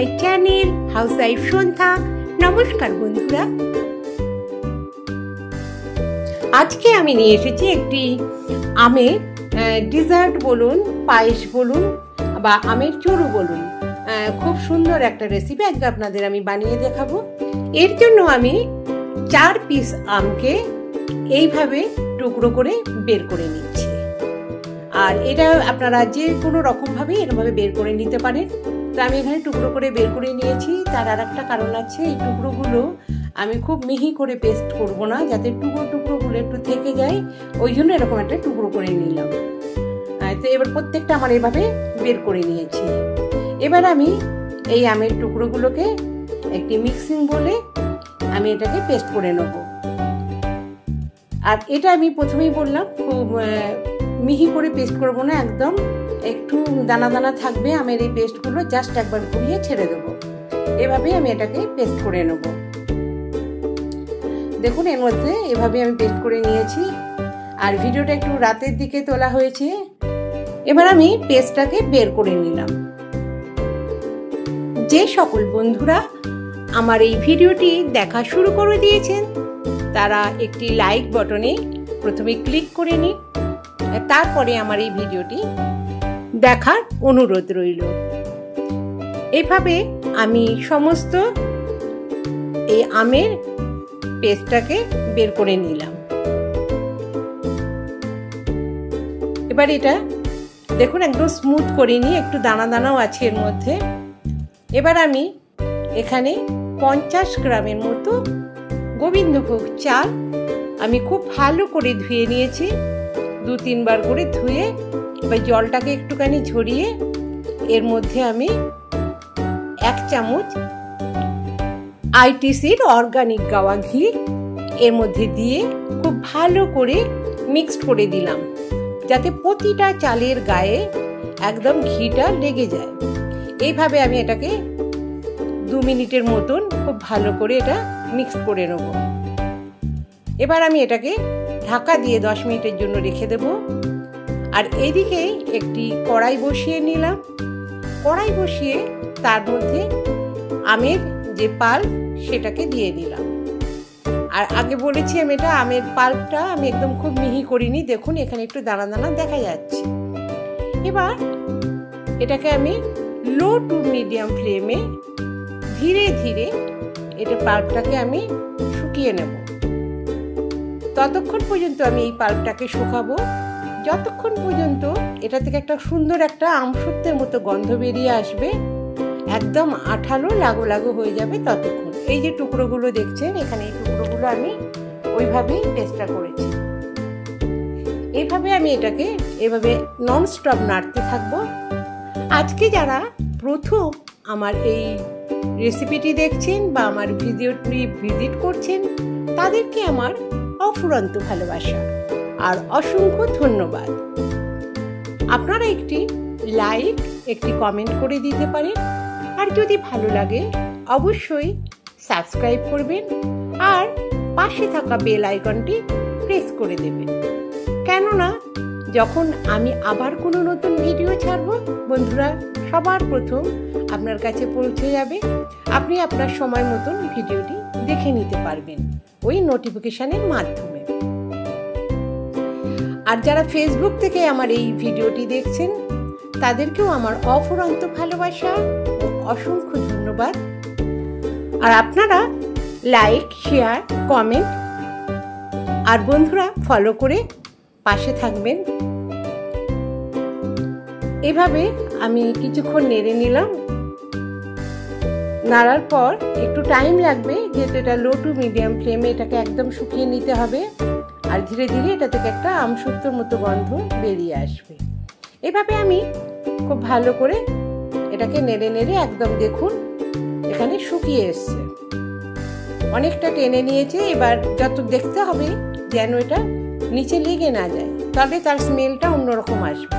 My channel house wife সন্ধ্যা। নমস্কার বন্ধুরা, আজকে আমি নিয়ে এসেছি একটি আমের ডিজার্ট বলুন, পায়েস বলুন বা আমের চড়ু বলুন, খুব সুন্দর একটা রেসিপি আজকে আপনাদের আমি বানিয়ে দেখাবো। এর জন্য আমি 4 পিস আমকে এইভাবে টুকরো করে বের করে নিচ্ছি। আর এটা আপনারা যে কোনো রকমভাবে এরকমভাবে বের করে নিতে পারেন। তো আমি এখানে টুকরো করে বের করে নিয়েছি। তার আর একটা কারণ আছে, এই টুকরোগুলো আমি খুব মিহি করে পেস্ট করব না, যাতে টুকরোগুলো একটু থেকে যায়, ওই জন্য এরকম একটা টুকরো করে নিলাম। তো এবার প্রত্যেকটা আমার এভাবে বের করে নিয়েছি। এবার আমি এই আমের টুকরোগুলোকে একটি মিক্সিং বলে আমি এটাকে পেস্ট করে নেব। আর এটা আমি প্রথমেই বললাম খুব মিহি করে পেস্ট করব না, একদম একটু দানা দানা থাকবে আমের এই পেস্টগুলো, জাস্ট একবার ঘুরিয়ে ছেড়ে দেবো। এভাবেই আমি এটাকে পেস্ট করে নেব। দেখুন এর মধ্যে এভাবে আমি পেস্ট করে নিয়েছি। আর ভিডিওটা একটু রাতের দিকে তোলা হয়েছে। এবার আমি পেস্টটাকে বের করে নিলাম। যে সকল বন্ধুরা আমার এই ভিডিওটি দেখা শুরু করে দিয়েছেন তারা একটি লাইক বাটনে প্রথমে ক্লিক করে নিন, তারপরে আমার এই ভিডিওটি দেখার অনুরোধ রইল। এইভাবে আমি সমস্ত এই আমের পেস্টটাকে বের করে নিলাম। এবার এটা দেখুন একদম স্মুথ করে নিয়ে একটু দানা দানাও আছে এর মধ্যে। এবার আমি এখানে 50 গ্রামের মতো গোবিন্দভোগ চাল আমি খুব ভালো করে ধুয়ে নিয়েছি, 2-3 বার করে ধুয়ে। এবার জলটাকে একটুখানি ঝরিয়ে এর মধ্যে আমি 1 চামচ আইটিসির অর্গানিক গাওয়া ঘি এর মধ্যে দিয়ে খুব ভালো করে মিক্সড করে দিলাম, যাতে প্রতিটা চালের গায়ে একদম ঘিটা লেগে যায়। এইভাবে আমি এটাকে 2 মিনিটের মতন খুব ভালো করে এটা মিক্স করে নেব। এবার আমি এটাকে ঢাকা দিয়ে 10 মিনিটের জন্য রেখে দেব। আর এইদিকে একটি কড়াই বসিয়ে নিলাম। কড়াই বসিয়ে তার মধ্যে আমের যে পাল্প সেটাকে দিয়ে দিলাম। আর আগে বলেছি আমি এটা আমের পাল্পটা আমি একদম খুব মিহি করিনি, দেখুন এখানে একটু দানা দানা দেখা যাচ্ছে। এবার এটাকে আমি লো টু মিডিয়াম ফ্লেমে ধীরে ধীরে এটা পাল্পটাকে আমি শুকিয়ে নেব। ততক্ষণ পর্যন্ত আমি এই পাল্পটাকে শুকাবো, যতক্ষণ পর্যন্ত এটা থেকে একটা সুন্দর একটা আমসত্বের মতো গন্ধ বেরিয়ে আসবে, একদম আঠালো লাগো লাগো হয়ে যাবে ততক্ষণ। এই যে টুকরোগুলো দেখছেন এখানে, এই টুকরোগুলো আমি ওইভাবেই পেস্টটা করেছি। এইভাবে আমি এটাকে এভাবে নন স্টপ নাড়তে থাকবো। আজকে যারা প্রথম আমার এই রেসিপিটি দেখছেন বা আমার ভিডিওটি ভিজিট করছেন তাদেরকে আমার অফুরন্ত ভালোবাসা আর অসংখ্য ধন্যবাদ। আপনারা একটি লাইক, একটি কমেন্ট করে দিতে পারেন। আর যদি ভালো লাগে অবশ্যই সাবস্ক্রাইব করবেন আর পাশে থাকা বেল আইকনটি প্রেস করে দেবেন, কেননা যখন আমি আবার কোনো নতুন ভিডিও ছাড়বো বন্ধুরা সবার প্রথম আপনার কাছে পৌঁছে যাবে। আপনি আপনার সময় মতন ভিডিওটি দেখে নিতে পারবেন ওই নোটিফিকেশনের মাধ্যমে। আর যারা ফেসবুক থেকে আমার এই ভিডিওটি দেখছেন তাদেরকেও আমার অফুরন্ত ভালোবাসা ও অসংখ্য ধন্যবাদ। আর আপনারা লাইক, শেয়ার, কমেন্ট আর বন্ধুরা ফলো করে পাশে থাকবেন। এভাবে আমি কিছুক্ষণ নেড়ে নিলাম। নাড়ার পর একটু টাইম লাগবে, যেহেতু এটা লো টু মিডিয়াম ফ্লেমে এটাকে একদম শুকিয়ে নিতে হবে। আর ধীরে ধীরে এটা থেকে একটা আমসত্বর মতো গন্ধ বেরিয়ে আসবে। এভাবে আমি খুব ভালো করে এটাকে নেড়ে নেড়ে একদম দেখুন এখানে শুকিয়ে এসছে, অনেকটা টেনে নিয়েছে। এবার যত দেখতে হবে যেন এটা নিচে লেগে না যায়, তবে তার স্মেলটা অন্যরকম আসবে।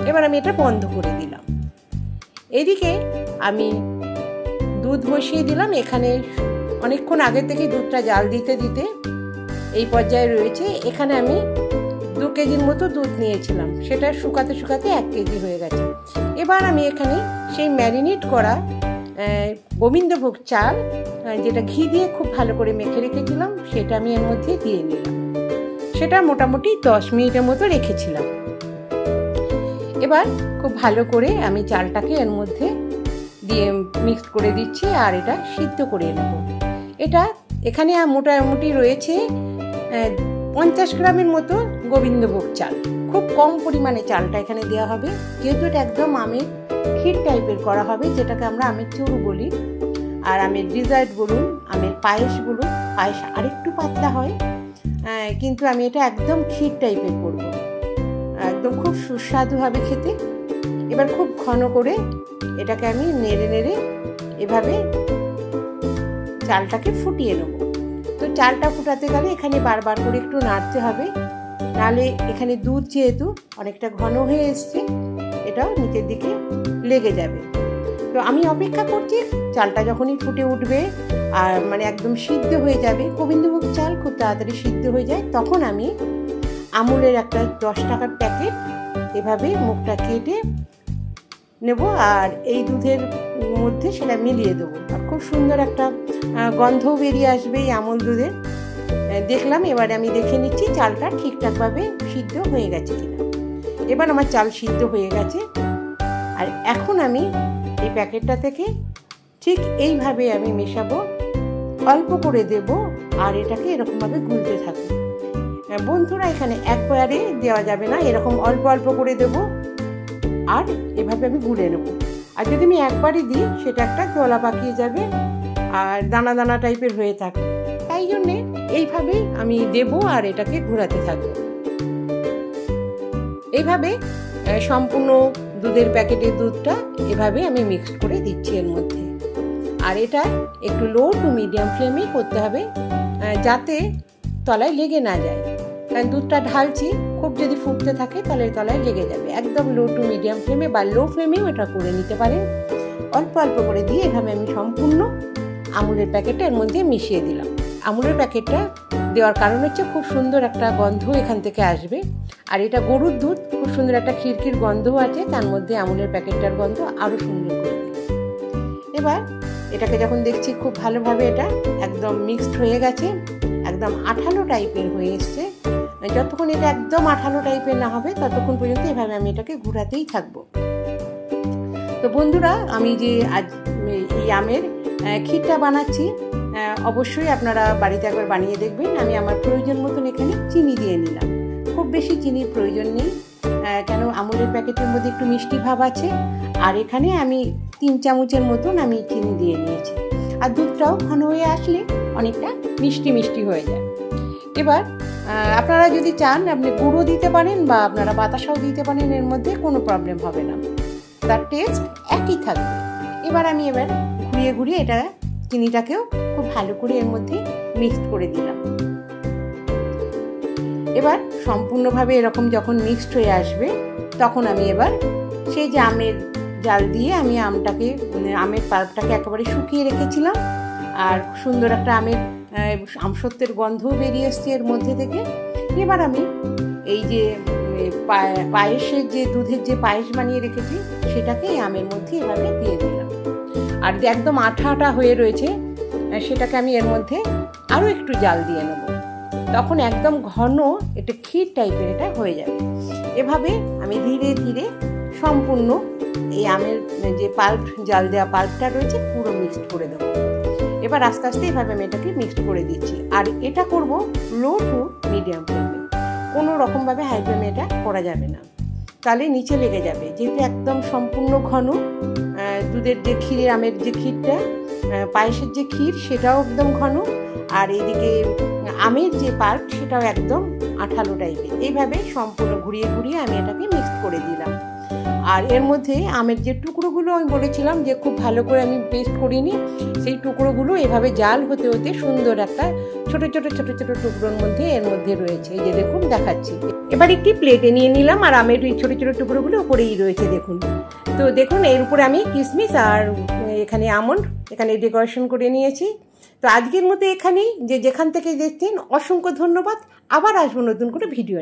এবার আমি এটা বন্ধ করে দিলাম। এদিকে আমি দুধ বসিয়ে দিলাম। এখানে অনেকক্ষণ আগে থেকে দুধটা জাল দিতে দিতে এই পর্যায়ে রয়েছে। এখানে আমি 2 কেজির মতো দুধ নিয়েছিলাম, সেটা শুকাতে শুকাতে 1 কেজি হয়ে গেছে। এবার আমি এখানে সেই ম্যারিনেট করা গোবিন্দভোগ চাল, যেটা ঘি দিয়ে খুব ভালো করে মেখে রেখেছিলাম, সেটা আমি এর মধ্যে দিয়ে নিলাম। সেটা মোটামুটি 10 মিনিটের মতো রেখেছিলাম। এবার খুব ভালো করে আমি চালটাকে এর মধ্যে দিয়ে মিক্স করে দিচ্ছি আর এটা সিদ্ধ করে নেব। এটা এখানে মোটামুটি রয়েছে 50 গ্রামের মতো গোবিন্দভোগ চাল। খুব কম পরিমাণে চালটা এখানে দেওয়া হবে, যেহেতু এটা একদম আমের ক্ষীর টাইপের করা হবে, যেটাকে আমরা আমের চুরু বলি। আর আমের ডিজার্ট বলুন, আমের পায়েস বলুন, পায়েস আরেকটু পাতলা হয়, কিন্তু আমি এটা একদম ক্ষীর টাইপের করব, একদম খুব সুস্বাদু হবে খেতে। এবার খুব ঘন করে এটাকে আমি নেড়ে নেড়ে এভাবে চালটাকে ফুটিয়ে নেব। তো চালটা ফুটাতে গেলে এখানে বারবার করে একটু নাড়তে হবে, নাহলে এখানে দুধ যেহেতু অনেকটা ঘন হয়ে এসছে, এটাও নিচের দিকে লেগে যাবে। তো আমি অপেক্ষা করছি চালটা যখনই ফুটে উঠবে আর মানে একদম সিদ্ধ হয়ে যাবে, গোবিন্দভোগ চাল খুব তাড়াতাড়ি সিদ্ধ হয়ে যায়, তখন আমি আমুলের একটা 10 টাকার প্যাকেট এভাবে মুখটা কেটে নেব আর এই দুধের মধ্যে সেটা মিলিয়ে দেবো। আর খুব সুন্দর একটা গন্ধও বেরিয়ে আসবে এই আমুল দুধের। দেখলাম, এবারে আমি দেখে নিচ্ছি চালটা ঠিকঠাকভাবে সিদ্ধ হয়ে গেছে কিনা। এবার আমার চাল সিদ্ধ হয়ে গেছে। আর এখন আমি এই প্যাকেটটা থেকে ঠিক এইভাবে আমি মেশাবো, অল্প করে দেব আর এটাকে এরকমভাবে গুলতে থাকবো। বন্ধুরা, এখানে একবারে দেওয়া যাবে না, এরকম অল্প অল্প করে দেব আর এভাবে আমি গুলে নেব। আর যদি আমি একবারই দিই সেটা একটা দলা পাকিয়ে যাবে আর দানা দানা টাইপের হয়ে থাকবে, তাই জন্যে এইভাবেই আমি দেব আর এটাকে ঘোরাতে থাকবো। এইভাবে সম্পূর্ণ দুধের প্যাকেটের দুধটা এভাবে আমি মিক্স করে দিচ্ছি এর মধ্যে। আর এটা একটু লো টু মিডিয়াম ফ্লেমেই করতে হবে, যাতে তলায় লেগে না যায়। কারণ দুধটা ঢালছি, খুব যদি ফুটতে থাকে তাহলে তলায় লেগে যাবে। একদম লো টু মিডিয়াম ফ্লেমে বা লো ফ্লেমেও এটা করে নিতে পারেন। অল্প অল্প করে দিয়ে এভাবে আমি সম্পূর্ণ আমুলের প্যাকেটটা এর মধ্যে মিশিয়ে দিলাম। আমুলের প্যাকেটটা দেওয়ার কারণ হচ্ছে খুব সুন্দর একটা গন্ধ এখান থেকে আসবে। আর এটা গরুর দুধ, খুব সুন্দর একটা খিরখির গন্ধও আছে, তার মধ্যে আমুলের প্যাকেটটার গন্ধ আরও সুন্দর করে দিল। এবার এটাকে যখন দেখছি খুব ভালোভাবে এটা একদম মিক্সড হয়ে গেছে, একদম আঠালো টাইপের হয়ে এসছে, যতক্ষণ এটা একদম আঠালো টাইপের না হবে ততক্ষণ পর্যন্ত এভাবে আমি এটাকে ঘোরাতেই থাকবো। তো বন্ধুরা, আমি যে আজ এই আমের ক্ষীরটা বানাচ্ছি, অবশ্যই আপনারা বাড়িতে একবার বানিয়ে দেখবেন। আমি আমার প্রয়োজন মতন এখানে চিনি দিয়ে নিলাম, খুব বেশি চিনির প্রয়োজন নেই, কেন আমুলের প্যাকেটের মধ্যে একটু মিষ্টি ভাব আছে। আর এখানে আমি 3 চামচের মতন আমি চিনি দিয়ে নিয়েছি। আর দুধটাও ঘন হয়ে আসলে অনেকটা মিষ্টি মিষ্টি হয়ে যায়। এবার আপনারা যদি চান আপনি গুঁড়ো দিতে পারেন বা আপনারা বাতাসাও দিতে পারেন, এর মধ্যে কোনো প্রবলেম হবে না, তার টেস্ট একই থাকবে। এবার আমি ঘুরিয়ে ঘুরিয়ে এটা চিনিটাকেও খুব ভালো করে এর মধ্যে মিক্সড করে দিলাম। এবার সম্পূর্ণভাবে এরকম যখন মিক্সড হয়ে আসবে, তখন আমি এবার সেই যে আমের জাল দিয়ে আমি আমের পাল্পটাকে একেবারে শুকিয়ে রেখেছিলাম, আর সুন্দর একটা আমের আমসত্ত্বের গন্ধও বেরিয়ে এসছে এর মধ্যে থেকে। এবার আমি এই যে পায়েসের যে দুধের যে পায়েস বানিয়ে রেখেছি সেটাকে আমের মধ্যে এভাবে দিয়ে দিলাম। আর যে একদম আঠা আঠা হয়ে রয়েছে সেটাকে আমি এর মধ্যে আরও একটু জাল দিয়ে নেব, তখন একদম ঘন এটা ক্ষীর টাইপের এটা হয়ে যাবে। এভাবে আমি ধীরে ধীরে সম্পূর্ণ এই আমের যে জাল দেওয়া পাল্পটা রয়েছে পুরো মিক্সড করে দেবো। এবার আস্তে আস্তে এভাবে আমি এটাকে মিক্সড করে দিচ্ছি। আর এটা করব লো টু মিডিয়াম ফ্লেমে, কোনো রকমভাবে হাই ফ্লেমে এটা করা যাবে না, তাহলে নিচে লেগে যাবে। যেহেতু একদম সম্পূর্ণ ঘন দুধের যে ক্ষীরের আমের যে ক্ষীরটা, পায়েসের যে ক্ষীর সেটাও একদম ঘন, আর এইদিকে আমের যে পাল্প সেটাও একদম আঠালো টাইপের। এইভাবে সম্পূর্ণ ঘুরিয়ে ঘুরিয়ে আমি এটাকে মিক্সড করে দিলাম। আর এর মধ্যে আমের যে টুকরোগুলো আমি বলেছিলাম যে খুব ভালো করে আমি পেস্ট করিনি, সেই টুকরোগুলো এভাবে জাল হতে হতে সুন্দর একটা ছোট ছোট ছোট ছোট টুকরোর মধ্যে এর মধ্যে রয়েছে। এই যে দেখুন দেখাচ্ছি। এবার একটি প্লেটে নিয়ে নিলাম, আর আমের এই ছোট ছোট টুকরোগুলো উপরেই রয়েছে দেখুন। তো দেখুন এর উপরে আমি কিশমিশ আর এখানে আমন্ড এখানে ডেকোরেশন করে নিয়েছি। তো আজকের মতো এখানেই, যেখান থেকে দেখছেন অসংখ্য ধন্যবাদ। আবার আসবো নতুন করে ভিডিও।